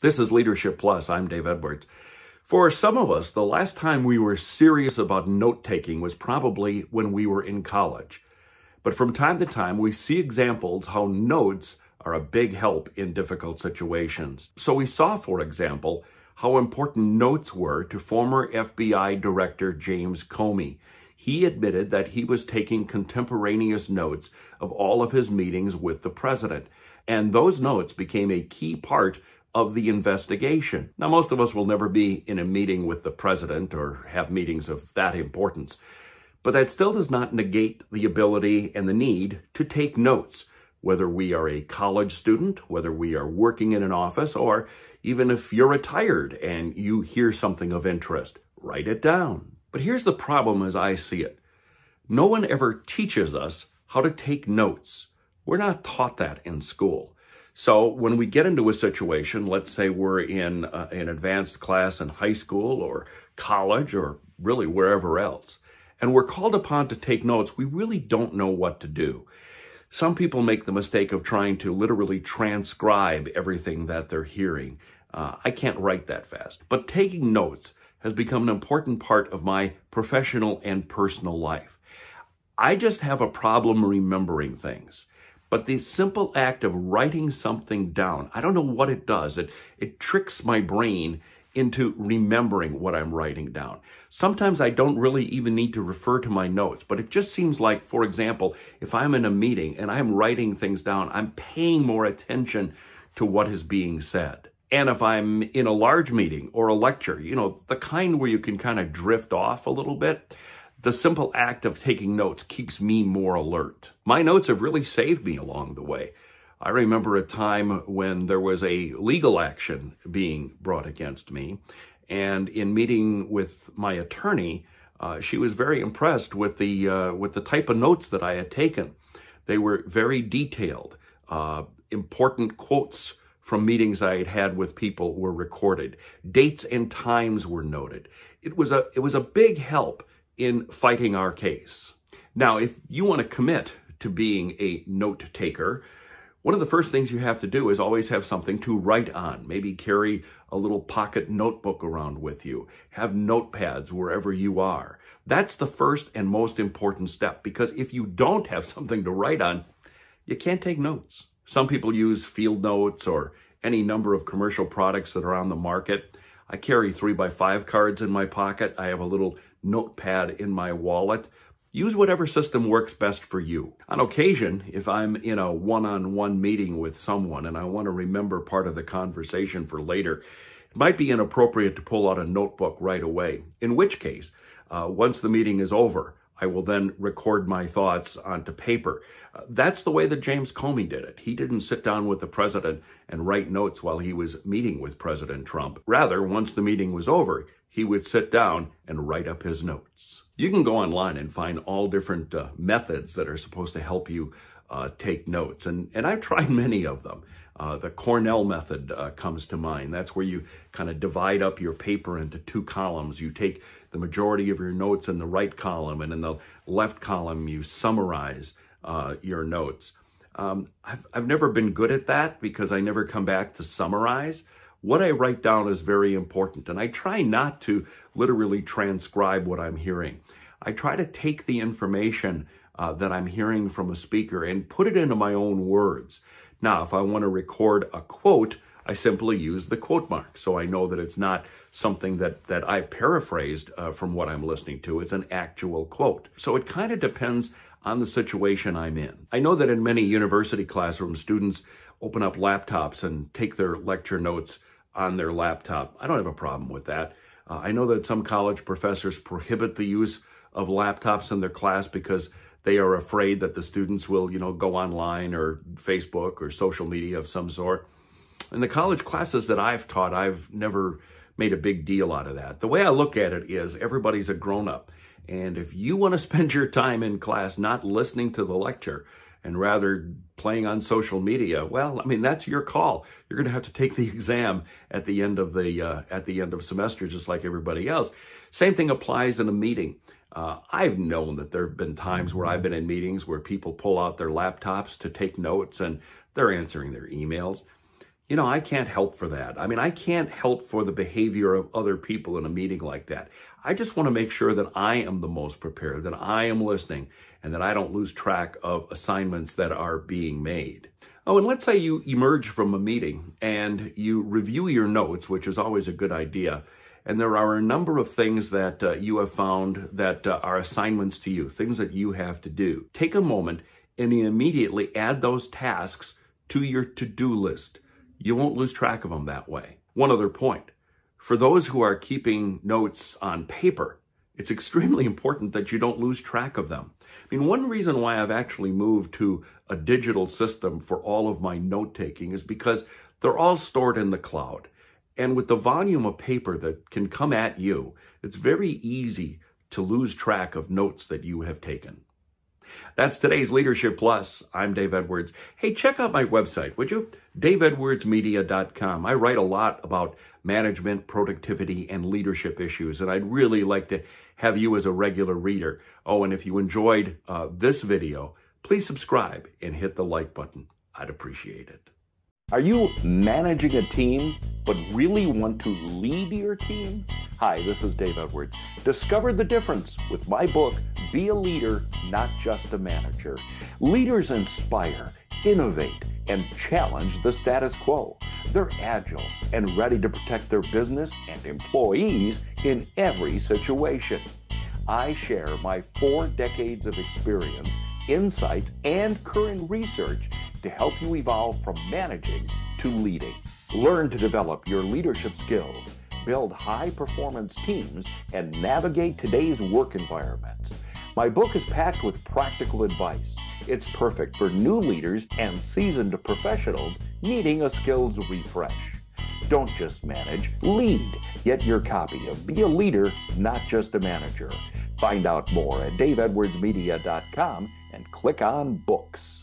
This is Leadership Plus. I'm Dave Edwards. For some of us, the last time we were serious about note-taking was probably when we were in college. But from time to time, we see examples how notes are a big help in difficult situations. So we saw, for example, how important notes were to former FBI Director James Comey. He admitted that he was taking contemporaneous notes of all of his meetings with the president. And those notes became a key part of the investigation. Now, most of us will never be in a meeting with the president or have meetings of that importance, but that still does not negate the ability and the need to take notes, whether we are a college student, whether we are working in an office, or even if you're retired and you hear something of interest, write it down. But here's the problem as I see it. No one ever teaches us how to take notes. We're not taught that in school. So when we get into a situation, let's say we're in an advanced class in high school or college or really wherever else, and we're called upon to take notes, we really don't know what to do. Some people make the mistake of trying to literally transcribe everything that they're hearing. I can't write that fast, but taking notes has become an important part of my professional and personal life. I just have a problem remembering things. But the simple act of writing something down, I don't know what it does. It tricks my brain into remembering what I'm writing down. Sometimes I don't really even need to refer to my notes, but it just seems like, for example, if I'm in a meeting and I'm writing things down, I'm paying more attention to what is being said. And if I'm in a large meeting or a lecture, the kind where you can kind of drift off a little bit, the simple act of taking notes keeps me more alert. My notes have really saved me along the way. I remember a time when there was a legal action being brought against me, and in meeting with my attorney, she was very impressed with the type of notes that I had taken. They were very detailed. Important quotes from meetings I had had with people were recorded. Dates and times were noted. It was a big help in fighting our case. Now, if you want to commit to being a note taker, one of the first things you have to do is always have something to write on. Maybe carry a little pocket notebook around with you. Have notepads wherever you are. That's the first and most important step, because if you don't have something to write on, you can't take notes. Some people use field notes or any number of commercial products that are on the market. I carry 3x5 cards in my pocket. I have a little notepad in my wallet. Use whatever system works best for you. On occasion, if I'm in a one-on-one meeting with someone and I want to remember part of the conversation for later, it might be inappropriate to pull out a notebook right away. In which case, once the meeting is over, I will then record my thoughts onto paper. That's the way that James Comey did it. He didn't sit down with the president and write notes while he was meeting with President Trump. Rather, once the meeting was over, he would sit down and write up his notes. You can go online and find all different methods that are supposed to help you take notes. And I've tried many of them. The Cornell method comes to mind. That's where you kind of divide up your paper into two columns. You take the majority of your notes in the right column, and in the left column, you summarize your notes. I've never been good at that because I never come back to summarize. What I write down is very important, and I try not to literally transcribe what I'm hearing. I try to take the information that I'm hearing from a speaker and put it into my own words. Now, if I want to record a quote, I simply use the quote mark, so I know that it's not something that I've paraphrased from what I'm listening to. It's an actual quote. So it kind of depends on the situation I'm in. I know that in many university classrooms, students open up laptops and take their lecture notes on their laptop. I don't have a problem with that. I know that some college professors prohibit the use of laptops in their class because they are afraid that the students will, go online or Facebook or social media of some sort. In the college classes that I've taught, I've never made a big deal out of that. The way I look at it is everybody's a grown-up. And if you want to spend your time in class not listening to the lecture and rather playing on social media, well, that's your call. You're going to have to take the exam at the end of the semester, just like everybody else. Same thing applies in a meeting. I've known that there have been times where I've been in meetings where people pull out their laptops to take notes and they're answering their emails. I can't help for that. I mean, I can't help for the behavior of other people in a meeting like that. I just want to make sure that I am the most prepared, that I am listening, and that I don't lose track of assignments that are being made. Oh, and let's say you emerge from a meeting and you review your notes, which is always a good idea. And there are a number of things that you have found that are assignments to you, things that you have to do. Take a moment and immediately add those tasks to your to-do list. You won't lose track of them that way. One other point. For those who are keeping notes on paper, it's extremely important that you don't lose track of them. I mean, one reason why I've actually moved to a digital system for all of my note-taking is because they're all stored in the cloud. And with the volume of paper that can come at you, it's very easy to lose track of notes that you have taken. That's today's Leadership Plus. I'm Dave Edwards. Hey, check out my website, would you? daveedwardsmedia.com. I write a lot about management, productivity, and leadership issues, and I'd really like to have you as a regular reader. Oh, and if you enjoyed this video, please subscribe and hit the like button. I'd appreciate it. Are you managing a team but really want to lead your team? Hi, this is Dave Edwards. Discover the difference with my book, Be a Leader, Not Just a Manager. Leaders inspire, innovate, and challenge the status quo. They're agile and ready to protect their business and employees in every situation. I share my 4 decades of experience, insights, and current research to help you evolve from managing to leading. Learn to develop your leadership skills, build high-performance teams, and navigate today's work environments. My book is packed with practical advice. It's perfect for new leaders and seasoned professionals needing a skills refresh. Don't just manage, lead. Get your copy of Be a Leader, Not Just a Manager. Find out more at daveedwardsmedia.com and click on Books.